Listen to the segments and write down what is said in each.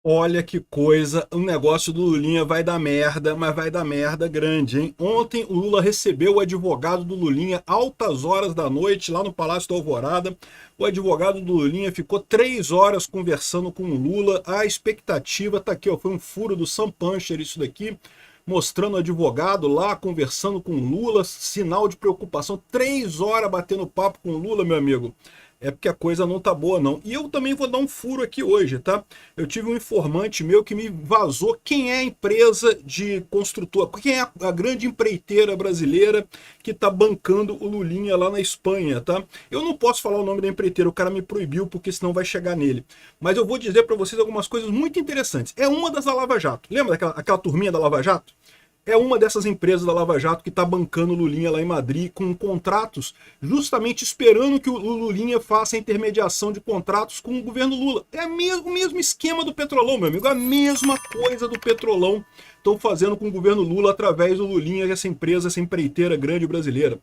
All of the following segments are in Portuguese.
Olha que coisa, o negócio do Lulinha vai dar merda, mas vai dar merda grande, hein? Ontem o Lula recebeu o advogado do Lulinha altas horas da noite lá no Palácio da Alvorada. O advogado do Lulinha ficou 3 horas conversando com o Lula. A expectativa tá aqui, ó, foi um furo do Sam Puncher isso daqui, mostrando o advogado lá conversando com o Lula, sinal de preocupação. 3 horas batendo papo com o Lula, meu amigo. É porque a coisa não tá boa, não. E eu também vou dar um furo aqui hoje, tá? Eu tive um informante meu que me vazou quem é a empresa de construtora, quem é a grande empreiteira brasileira que tá bancando o Lulinha lá na Espanha, tá? Eu não posso falar o nome da empreiteira, o cara me proibiu porque senão vai chegar nele. Mas eu vou dizer para vocês algumas coisas muito interessantes. É uma das da Lava Jato. Lembra daquela turminha da Lava Jato? É uma dessas empresas da Lava Jato que está bancando o Lulinha lá em Madrid com contratos, justamente esperando que o Lulinha faça a intermediação de contratos com o governo Lula. É o mesmo esquema do Petrolão, meu amigo, a mesma coisa do Petrolão estão fazendo com o governo Lula através do Lulinha, essa empresa, essa empreiteira grande brasileira.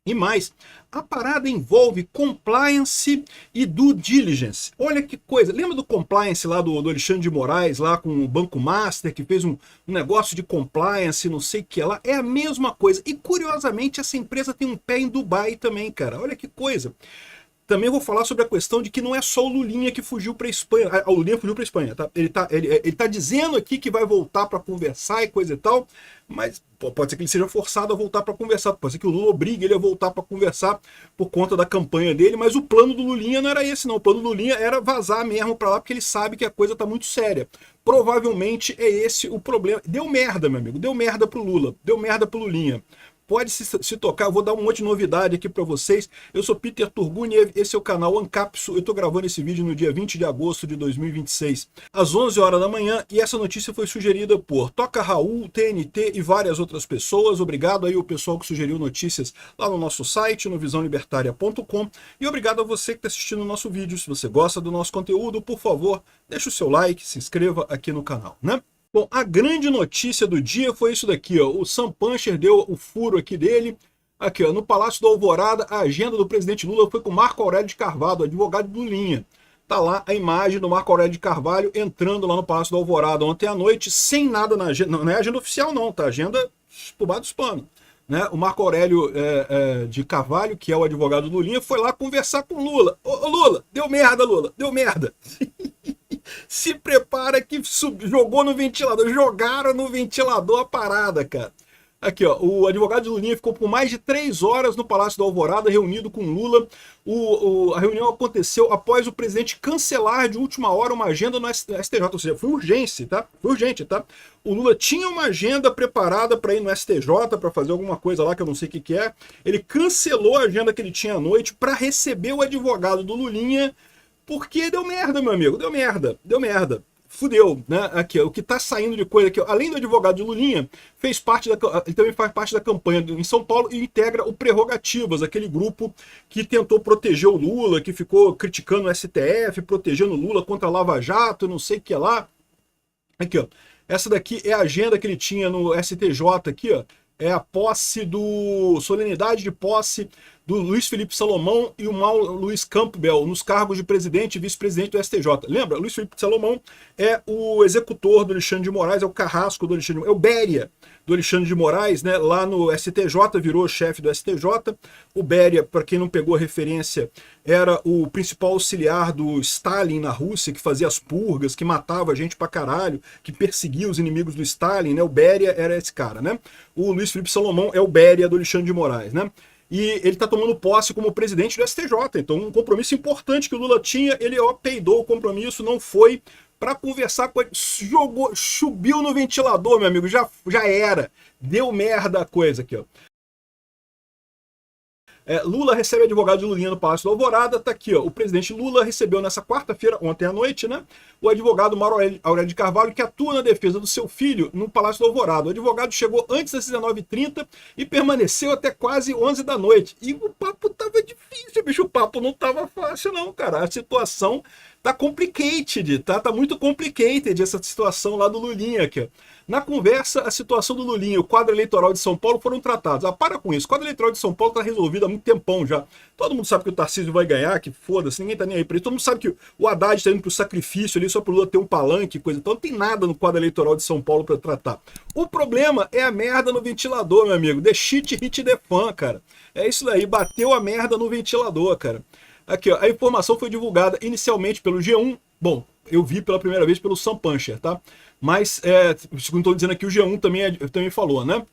E mais, a parada envolve compliance e due diligence. Olha que coisa, lembra do compliance lá do Alexandre de Moraes, lá com o Banco Master, que fez um negócio de compliance, não sei o que lá? É a mesma coisa. E curiosamente, essa empresa tem um pé em Dubai também, cara. Olha que coisa. Também vou falar sobre a questão de que não é só o Lulinha que fugiu para a Espanha. O Lulinha fugiu para a Espanha, tá? Ele tá dizendo aqui que vai voltar para conversar e coisa e tal, mas pode ser que ele seja forçado a voltar para conversar. Pode ser que o Lula obrigue ele a voltar para conversar por conta da campanha dele, mas o plano do Lulinha não era esse, não. O plano do Lulinha era vazar mesmo para lá, porque ele sabe que a coisa tá muito séria. Provavelmente é esse o problema. Deu merda, meu amigo. Deu merda pro Lula. Deu merda pro Lulinha. Pode se tocar, eu vou dar um monte de novidade aqui para vocês. Eu sou Peter Turguni, esse é o canal Ancapsu. Eu estou gravando esse vídeo no dia 20 de agosto de 2026, às 11 horas da manhã, e essa notícia foi sugerida por Toca Raul, TNT e várias outras pessoas. Obrigado aí o pessoal que sugeriu notícias lá no nosso site, no visãolibertaria.com, e obrigado a você que está assistindo o nosso vídeo. Se você gosta do nosso conteúdo, por favor, deixa o seu like, se inscreva aqui no canal, né? Bom, a grande notícia do dia foi isso daqui, ó. O Sam Puncher deu o furo aqui dele. Aqui, ó, no Palácio da Alvorada, a agenda do presidente Lula foi com Marco Aurélio de Carvalho, advogado do Lulinha. Tá lá a imagem do Marco Aurélio de Carvalho entrando lá no Palácio da Alvorada ontem à noite, sem nada na agenda. Não é agenda oficial, não, tá? Agenda por baixo dos panos. Né? O Marco Aurélio de Carvalho, que é o advogado do Lulinha, foi lá conversar com o Lula. Ô Lula, deu merda, Lula, deu merda. Se prepara que jogou no ventilador. Jogaram no ventilador a parada, cara. Aqui, ó, o advogado de Lulinha ficou por mais de 3 horas no Palácio da Alvorada, reunido com Lula. A reunião aconteceu após o presidente cancelar de última hora uma agenda no STJ, ou seja, foi urgência, tá? Foi urgente, tá? O Lula tinha uma agenda preparada para ir no STJ, para fazer alguma coisa lá que eu não sei o que é. Ele cancelou a agenda que ele tinha à noite para receber o advogado do Lulinha, porque deu merda, meu amigo, deu merda, deu merda. Fudeu, né? Aqui, o que tá saindo de coisa aqui, além do advogado de Lulinha, ele também faz parte da campanha em São Paulo e integra o Prerrogativas, aquele grupo que tentou proteger o Lula, que ficou criticando o STF, protegendo o Lula contra a Lava Jato, não sei o que lá. Aqui, ó. Essa daqui é a agenda que ele tinha no STJ aqui, ó. É a solenidade de posse do Luiz Felipe Salomão e o Mauro Luiz Campbell nos cargos de presidente e vice-presidente do STJ. Lembra? Luiz Felipe Salomão é o executor do Alexandre de Moraes, é o carrasco do Alexandre de Moraes, é o Béria do Alexandre de Moraes, né? Lá no STJ, virou chefe do STJ. O Béria, para quem não pegou a referência, era o principal auxiliar do Stalin na Rússia, que fazia as purgas, que matava gente pra caralho, que perseguia os inimigos do Stalin, né? O Béria era esse cara, né? O Luiz Felipe Salomão é o Béria do Alexandre de Moraes, né? E ele está tomando posse como presidente do STJ. Então, um compromisso importante que o Lula tinha, ele peidou o compromisso, não foi para conversar com ele, jogou, subiu no ventilador, meu amigo, já era. Deu merda a coisa aqui, ó. Lula recebe advogado de Lulinha no Palácio da Alvorada, tá aqui, ó. O presidente Lula recebeu nessa quarta-feira, ontem à noite, né, o advogado Mauro Aurélio de Carvalho, que atua na defesa do seu filho no Palácio da Alvorada. O advogado chegou antes das 19h30 e permaneceu até quase 11 da noite. E o papo tava difícil, bicho, o papo não tava fácil não, cara. A situação Tá complicated, tá? Tá muito complicated essa situação lá do Lulinha aqui, ó. Na conversa, a situação do Lulinha e o quadro eleitoral de São Paulo foram tratados. Ah, para com isso. O quadro eleitoral de São Paulo tá resolvido há muito tempão já. Todo mundo sabe que o Tarcísio vai ganhar, que foda-se, ninguém tá nem aí pra isso. Todo mundo sabe que o Haddad tá indo pro sacrifício ali só pro Lula ter um palanque, coisa. Então não tem nada no quadro eleitoral de São Paulo pra tratar. O problema é a merda no ventilador, meu amigo. The shit hit the fan, cara. É isso daí, bateu a merda no ventilador, cara. Aqui, ó, a informação foi divulgada inicialmente pelo G1. Bom, eu vi pela primeira vez pelo Sam Puncher, tá? Mas, segundo estou dizendo aqui, o G1 também falou, né?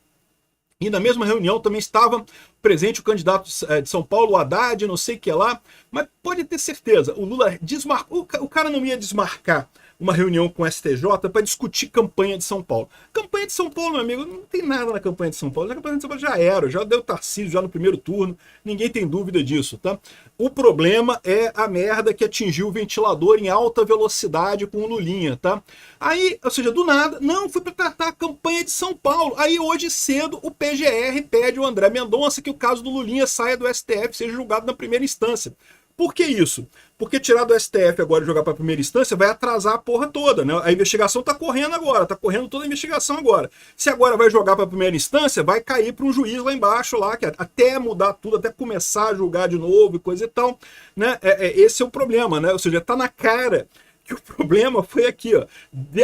E na mesma reunião também estava presente o candidato de São Paulo, o Haddad, não sei o que lá. Mas pode ter certeza, o Lula desmarcou. O cara não ia desmarcar uma reunião com o STJ para discutir campanha de São Paulo. Campanha de São Paulo, meu amigo, não tem nada na campanha de São Paulo. A campanha de São Paulo já era, já deu Tarcísio já no primeiro turno, ninguém tem dúvida disso, tá? O problema é a merda que atingiu o ventilador em alta velocidade com o Lulinha, tá? Aí, ou seja, do nada, não, foi para tratar a campanha de São Paulo. Aí hoje cedo o PGR pede ao André Mendonça que o caso do Lulinha saia do STF, seja julgado na primeira instância. Por que isso? Porque tirar do STF agora e jogar para a primeira instância vai atrasar a porra toda, né? A investigação está correndo agora, está correndo toda a investigação agora. Se agora vai jogar para a primeira instância, vai cair para um juiz lá embaixo, lá, que até mudar tudo, até começar a julgar de novo e coisa e tal, né? Esse é o problema, né? Ou seja, está na cara que o problema foi aqui, ó.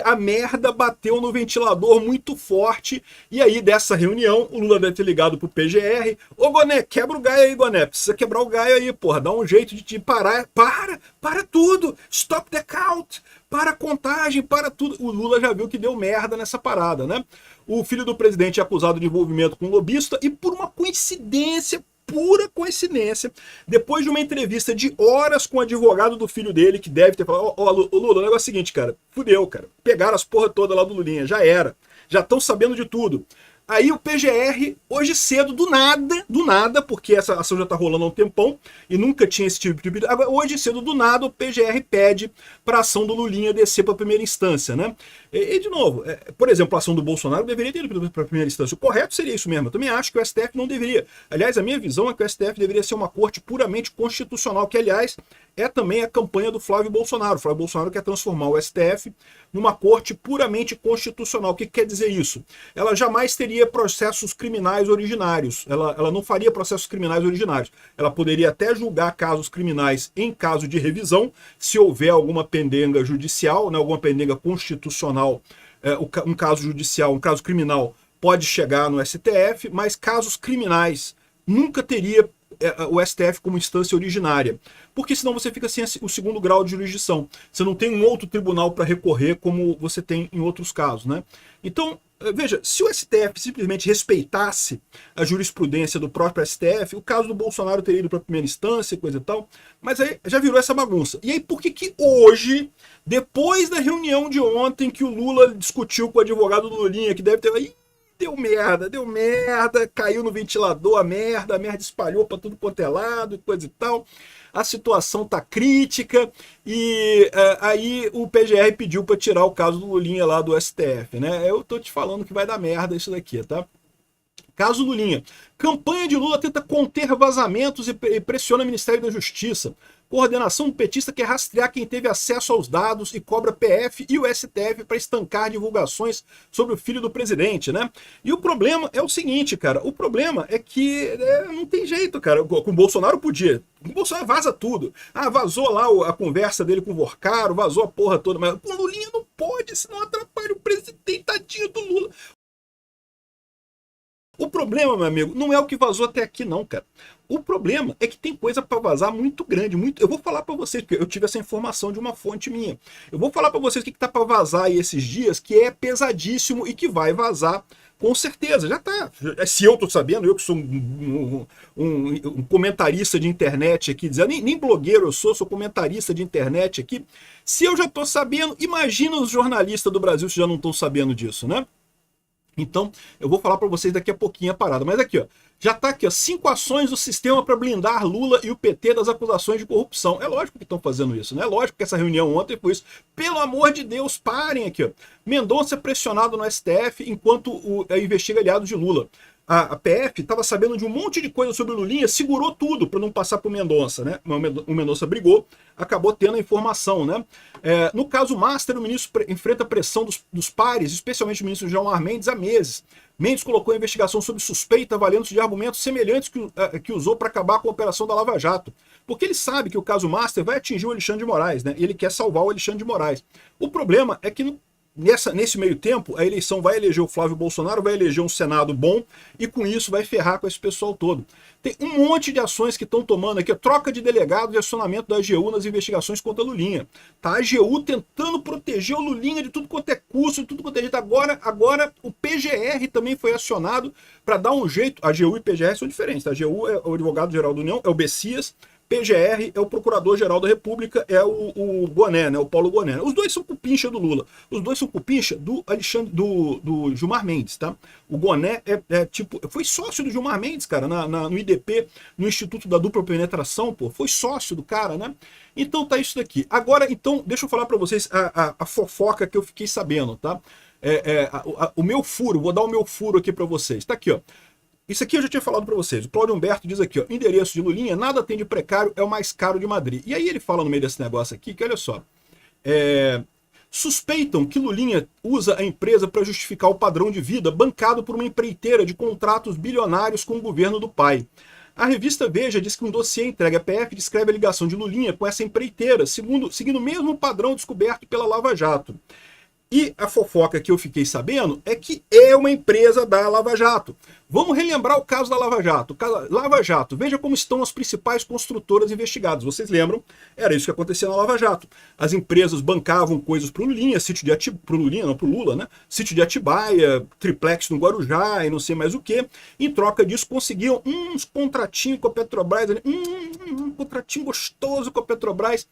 A merda bateu no ventilador muito forte. E aí, dessa reunião, o Lula deve ter ligado pro PGR. Ô, Goné, quebra o gaio aí, Goné. Precisa quebrar o gaio aí, porra. Dá um jeito de parar. Para tudo. Stop the count. Para a contagem, para tudo. O Lula já viu que deu merda nessa parada, né? O filho do presidente é acusado de envolvimento com um lobista e por uma coincidência, pura coincidência, depois de uma entrevista de horas com o advogado do filho dele, que deve ter falado, ó, Lula, o negócio é o seguinte, cara, fudeu, cara, pegaram as porra toda lá do Lulinha, já era, já estão sabendo de tudo. Aí o PGR, hoje cedo, do nada, porque essa ação já tá rolando há um tempão e nunca tinha esse tipo de pedido. Agora, hoje cedo, do nada, o PGR pede para a ação do Lulinha descer para a primeira instância, né? E de novo, por exemplo, a ação do Bolsonaro deveria ter ido para a primeira instância. O correto seria isso mesmo. Eu também acho que o STF não deveria. Aliás, a minha visão é que o STF deveria ser uma corte puramente constitucional, que, aliás, é também a campanha do Flávio Bolsonaro. O Flávio Bolsonaro quer transformar o STF numa corte puramente constitucional. O que quer dizer isso? Ela jamais teria processos criminais originários. Ela não faria processos criminais originários. Ela poderia até julgar casos criminais em caso de revisão, se houver alguma pendenga judicial, né, alguma pendenga constitucional, um caso judicial, um caso criminal pode chegar no STF, mas casos criminais nunca teria o STF como instância originária, porque senão você fica sem o segundo grau de jurisdição. Você não tem um outro tribunal para recorrer como você tem em outros casos, né? Então, veja, se o STF simplesmente respeitasse a jurisprudência do próprio STF, o caso do Bolsonaro teria ido para a primeira instância, coisa e tal, mas aí já virou essa bagunça. E aí por que hoje, depois da reunião de ontem que o Lula discutiu com o advogado do Lulinha, que deve ter... Deu merda, caiu no ventilador a merda espalhou para tudo quanto é lado e coisa e tal. A situação tá crítica e aí o PGR pediu para tirar o caso do Lulinha lá do STF, né? Eu tô te falando que vai dar merda isso daqui, tá? Caso Lulinha. Campanha de Lula tenta conter vazamentos e pressiona o Ministério da Justiça. Coordenação petista quer rastrear quem teve acesso aos dados e cobra PF e o STF para estancar divulgações sobre o filho do presidente, né? E o problema é o seguinte, cara. O problema é que não tem jeito, cara. Com o Bolsonaro podia. Com o Bolsonaro vaza tudo. Ah, vazou lá a conversa dele com o Vorcaro, vazou a porra toda. Mas com o Lulinha não pode, senão atrapalha o presidente, tadinho do Lula. O problema, meu amigo, não é o que vazou até aqui, não, cara. O problema é que tem coisa para vazar muito grande, muito. Eu vou falar para vocês, porque eu tive essa informação de uma fonte minha. Eu vou falar para vocês o que tá para vazar aí esses dias, que é pesadíssimo e que vai vazar com certeza. Já tá. Se eu tô sabendo, eu que sou um comentarista de internet aqui, dizendo, nem blogueiro eu sou comentarista de internet aqui. Se eu já tô sabendo, imagina os jornalistas do Brasil se já não estão sabendo disso, né? Então, eu vou falar para vocês daqui a pouquinho a parada. Mas aqui, ó, já tá aqui, ó, 5 ações do sistema para blindar Lula e o PT das acusações de corrupção. É lógico que estão fazendo isso, né? É lógico que essa reunião ontem foi isso. Pelo amor de Deus, parem aqui, ó. Mendonça é pressionado no STF enquanto investiga aliados de Lula. a PF estava sabendo de um monte de coisa sobre o Lulinha, segurou tudo para não passar para o Mendonça, né? O Mendonça brigou, acabou tendo a informação, né? No caso Master, o ministro enfrenta a pressão dos pares, especialmente o ministro Gilmar Mendes, há meses. Mendes colocou a investigação sob suspeita, valendo-se de argumentos semelhantes que usou para acabar com a operação da Lava Jato. Porque ele sabe que o caso Master vai atingir o Alexandre de Moraes, né? E ele quer salvar o Alexandre de Moraes. O problema é que nesse meio tempo, a eleição vai eleger o Flávio Bolsonaro, vai eleger um Senado bom e com isso vai ferrar com esse pessoal todo. Tem um monte de ações que estão tomando aqui, troca de delegados e acionamento da AGU nas investigações contra a Lulinha. Tá? A AGU tentando proteger o Lulinha de tudo quanto é custo, de tudo quanto é jeito. Agora o PGR também foi acionado para dar um jeito. A AGU e PGR são diferentes. Tá? A AGU é o advogado-geral da União, é o Bessias. PGR é o Procurador-Geral da República, é o Goné, né? O Paulo Goné. Os dois são cupincha do Lula. Os dois são cupincha do Gilmar Mendes, tá? O Goné foi sócio do Gilmar Mendes, cara, no IDP, no Instituto da Dupla Penetração, pô. Foi sócio do cara, né? Então tá isso daqui. Agora, então, deixa eu falar pra vocês a fofoca que eu fiquei sabendo, tá? O meu furo, vou dar o meu furo aqui pra vocês. Tá aqui, ó. Isso aqui eu já tinha falado para vocês. O Cláudio Humberto diz aqui, ó, endereço de Lulinha, nada tem de precário, é o mais caro de Madrid. E aí ele fala no meio desse negócio aqui, que olha só, suspeitam que Lulinha usa a empresa para justificar o padrão de vida bancado por uma empreiteira de contratos bilionários com o governo do pai. A revista Veja diz que um dossiê entregue à PF descreve a ligação de Lulinha com essa empreiteira, seguindo o mesmo padrão descoberto pela Lava Jato. E a fofoca que eu fiquei sabendo é que é uma empresa da Lava Jato. Vamos relembrar o caso da Lava Jato. Lava Jato, veja como estão as principais construtoras investigadas. Vocês lembram? Era isso que acontecia na Lava Jato. As empresas bancavam coisas para o Lulinha, pro Lula, né? Sítio de Atibaia, triplex no Guarujá e não sei mais o que. Em troca disso, conseguiam uns contratinhos com a Petrobras, um contratinho gostoso com a Petrobras.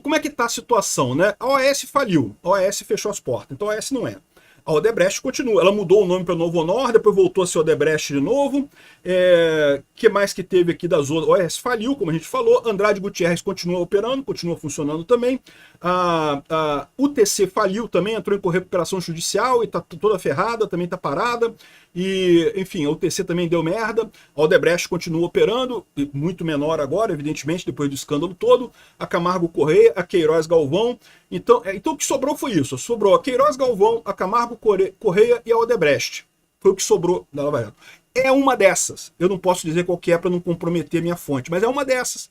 Como é que está a situação, né? A OAS faliu, a OAS fechou as portas, então a OAS não é. A Odebrecht continua, ela mudou o nome para Novo Honor, depois voltou a ser Odebrecht de novo. Que mais que teve aqui das outras? A OAS faliu, como a gente falou, Andrade Gutierrez continua operando, continua funcionando também. A UTC faliu também, entrou em recuperação judicial e está toda ferrada, também está parada. E, enfim, a UTC também deu merda. A Odebrecht continua operando, muito menor agora, evidentemente, depois do escândalo todo. A Camargo Correia, a Queiroz Galvão. Então o que sobrou foi isso. Sobrou a Queiroz Galvão, a Camargo Correia e a Odebrecht. Foi o que sobrou da Lava Jato. É uma dessas. Eu não posso dizer qual que é para não comprometer minha fonte, mas é uma dessas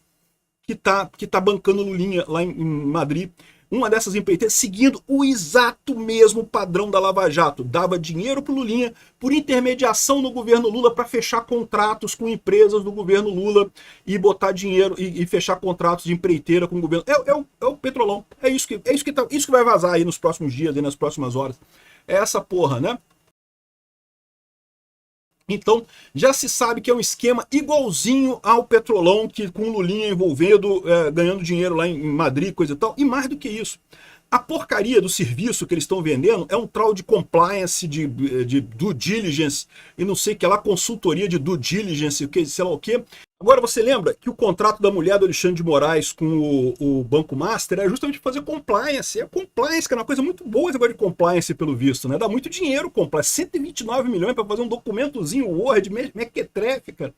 que tá bancando Lulinha lá em Madrid. Uma dessas empreiteiras seguindo o exato mesmo padrão da Lava Jato. Dava dinheiro para o Lulinha por intermediação no governo Lula para fechar contratos com empresas do governo Lula e botar dinheiro e fechar contratos de empreiteira com o governo. É o Petrolão. Isso que vai vazar aí nos próximos dias, aí nas próximas horas. É essa porra, né? Então, já se sabe que é um esquema igualzinho ao Petrolão, que com o Lulinha envolvendo, ganhando dinheiro lá em Madrid, coisa e tal. E mais do que isso, a porcaria do serviço que eles estão vendendo é um tal de compliance, de due diligence, e não sei o que lá, consultoria de due diligence, sei lá o que. Agora, você lembra que o contrato da mulher do Alexandre de Moraes com o Banco Master é justamente fazer compliance. É compliance, que é uma coisa muito boa esse negócio de compliance, pelo visto, né? Dá muito dinheiro compliance. 129 milhões para fazer um documentozinho Word, mequetrefe, cara.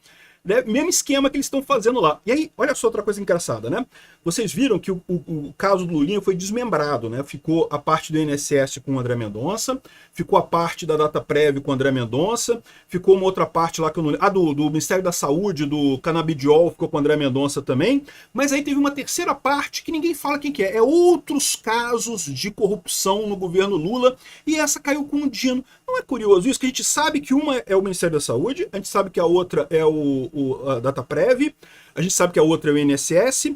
Mesmo esquema que eles estão fazendo lá. E aí, olha só outra coisa engraçada, né? Vocês viram que o caso do Lulinha foi desmembrado, né? Ficou a parte do INSS com o André Mendonça, ficou a parte da DataPrev com o André Mendonça, ficou uma outra parte lá que eu não lembro. Do Ministério da Saúde, do Canabidiol, ficou com o André Mendonça também. Mas aí teve uma terceira parte que ninguém fala quem que é. É outros casos de corrupção no governo Lula, e essa caiu com o Dino. Não é curioso isso? Que a gente sabe que uma é o Ministério da Saúde, a gente sabe que a outra é a DataPrev, a gente sabe que a outra é o INSS,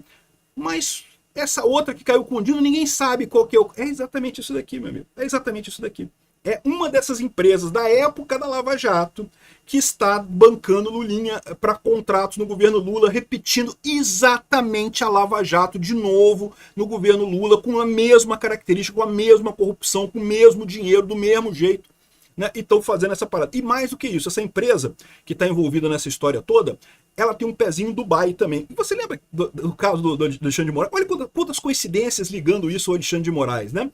mas essa outra que caiu com o Dino, ninguém sabe qual que é o... É exatamente isso daqui, meu amigo. É exatamente isso daqui. É uma dessas empresas da época da Lava Jato que está bancando Lulinha para contratos no governo Lula, repetindo exatamente a Lava Jato de novo no governo Lula, com a mesma característica, com a mesma corrupção, com o mesmo dinheiro, do mesmo jeito. Né, e estão fazendo essa parada. E mais do que isso, essa empresa que está envolvida nessa história toda, ela tem um pezinho em Dubai também. E você lembra do caso do Alexandre de Moraes? Olha quantas coincidências ligando isso ao Alexandre de Moraes, né?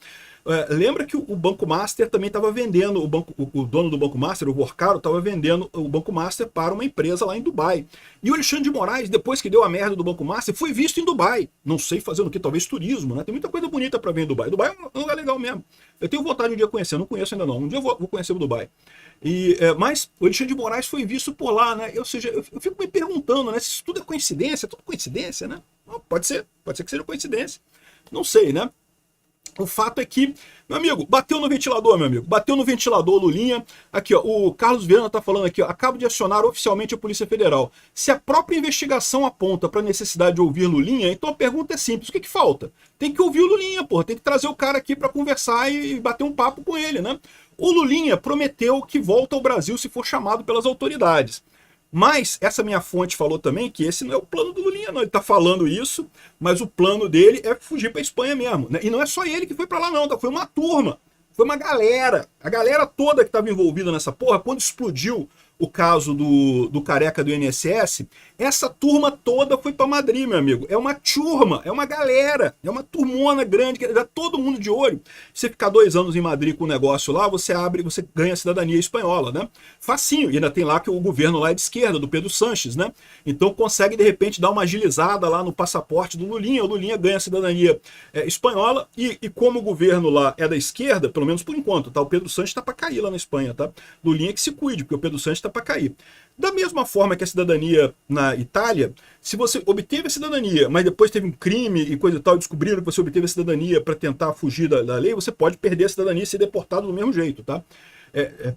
Lembra que o Banco Master também estava vendendo, o dono do Banco Master, o Vorcaro, estava vendendo o Banco Master para uma empresa lá em Dubai. E o Alexandre de Moraes, depois que deu a merda do Banco Master, foi visto em Dubai. Não sei fazendo o que, talvez turismo, né? Tem muita coisa bonita para ver em Dubai. Dubai é um lugar legal mesmo. Eu tenho vontade de um dia conhecer, não conheço ainda não. Um dia eu vou conhecer o Dubai. Mas o Alexandre de Moraes foi visto por lá, né? Ou seja, eu fico me perguntando, né? Se isso tudo é coincidência, tudo coincidência, né? Pode ser que seja coincidência. Não sei, né? O fato é que, meu amigo, bateu no ventilador, meu amigo. Bateu no ventilador, Lulinha. Aqui, ó, o Carlos Viana tá falando aqui, ó. Acabo de acionar oficialmente a Polícia Federal. Se a própria investigação aponta para a necessidade de ouvir Lulinha, então a pergunta é simples. O que falta? Tem que ouvir o Lulinha, porra. Tem que trazer o cara aqui para conversar e bater um papo com ele, né? O Lulinha prometeu que volta ao Brasil se for chamado pelas autoridades. Mas essa minha fonte falou também que esse não é o plano do Lulinha, não. Ele tá falando isso, mas o plano dele é fugir para Espanha mesmo, né? E não é só ele que foi para lá, não. Tá? Foi uma turma, foi uma galera. A galera toda que estava envolvida nessa porra, quando explodiu o caso do careca do INSS, essa turma toda foi para Madrid, meu amigo. É uma turma, é uma galera, é uma turmona grande, que dá todo mundo de olho. Você ficar 2 anos em Madrid com o negócio lá, você ganha a cidadania espanhola, né? Facinho, e ainda tem lá que o governo lá é de esquerda, do Pedro Sánchez, né? Então consegue, de repente, dar uma agilizada lá no passaporte do Lulinha, o Lulinha ganha a cidadania espanhola, e como o governo lá é da esquerda, pelo menos por enquanto, tá? O Pedro Sánchez tá para cair lá na Espanha, tá? Lulinha que se cuide, porque o Pedro Sánchez tá para cair. Da mesma forma que a cidadania na Itália, se você obteve a cidadania, mas depois teve um crime e coisa e tal, e descobriram que você obteve a cidadania para tentar fugir da lei, você pode perder a cidadania e ser deportado do mesmo jeito, tá?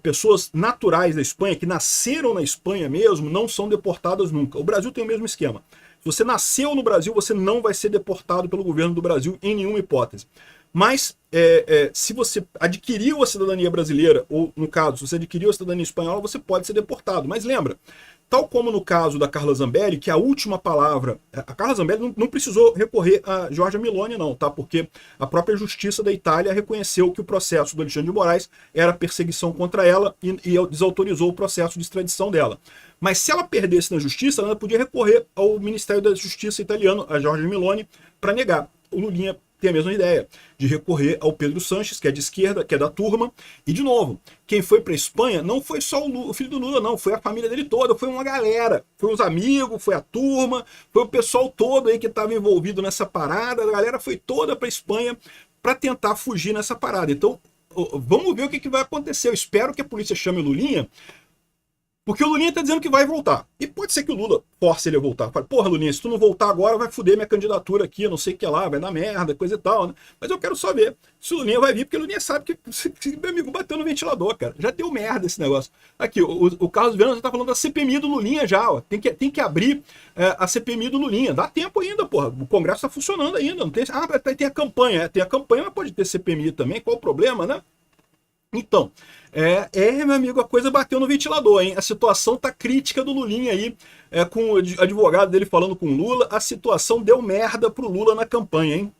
Pessoas naturais da Espanha, que nasceram na Espanha mesmo, não são deportadas nunca. O Brasil tem o mesmo esquema. Se você nasceu no Brasil, você não vai ser deportado pelo governo do Brasil em nenhuma hipótese. Mas se você adquiriu a cidadania brasileira, ou no caso, se você adquiriu a cidadania espanhola, você pode ser deportado. Mas lembra, tal como no caso da Carla Zambelli, que a última palavra... A Carla Zambelli não precisou recorrer a Giorgia Meloni, não, tá? Porque a própria justiça da Itália reconheceu que o processo do Alexandre de Moraes era perseguição contra ela e desautorizou o processo de extradição dela. Mas se ela perdesse na justiça, ela podia recorrer ao Ministério da Justiça italiano, a Giorgia Meloni, para negar. O Lulinha tem a mesma ideia, de recorrer ao Pedro Sánchez, que é de esquerda, que é da turma. E, de novo, quem foi para a Espanha não foi só o filho do Lula, não. Foi a família dele toda, foi uma galera. Foi os amigos, foi a turma, foi o pessoal todo aí que estava envolvido nessa parada. A galera foi toda para a Espanha para tentar fugir nessa parada. Então, vamos ver o que vai acontecer. Eu espero que a polícia chame o Lulinha, porque o Lulinha tá dizendo que vai voltar. E pode ser que o Lula force ele a voltar. Fala, porra, Lulinha, se tu não voltar agora, vai foder minha candidatura aqui, não sei o que lá, vai dar merda, coisa e tal, né? Mas eu quero só ver se o Lulinha vai vir, porque o Lulinha sabe que meu amigo bateu no ventilador, cara. Já deu merda esse negócio. Aqui, o Carlos Viana já tá falando da CPMI do Lulinha já, ó. Tem que abrir a CPMI do Lulinha. Dá tempo ainda, porra. O Congresso tá funcionando ainda. Não tem, tem a campanha. Tem a campanha, mas pode ter CPMI também. Qual o problema, né? Então, meu amigo, a coisa bateu no ventilador, hein? A situação tá crítica do Lulinha aí, com o advogado dele falando com o Lula. A situação deu merda pro Lula na campanha, hein?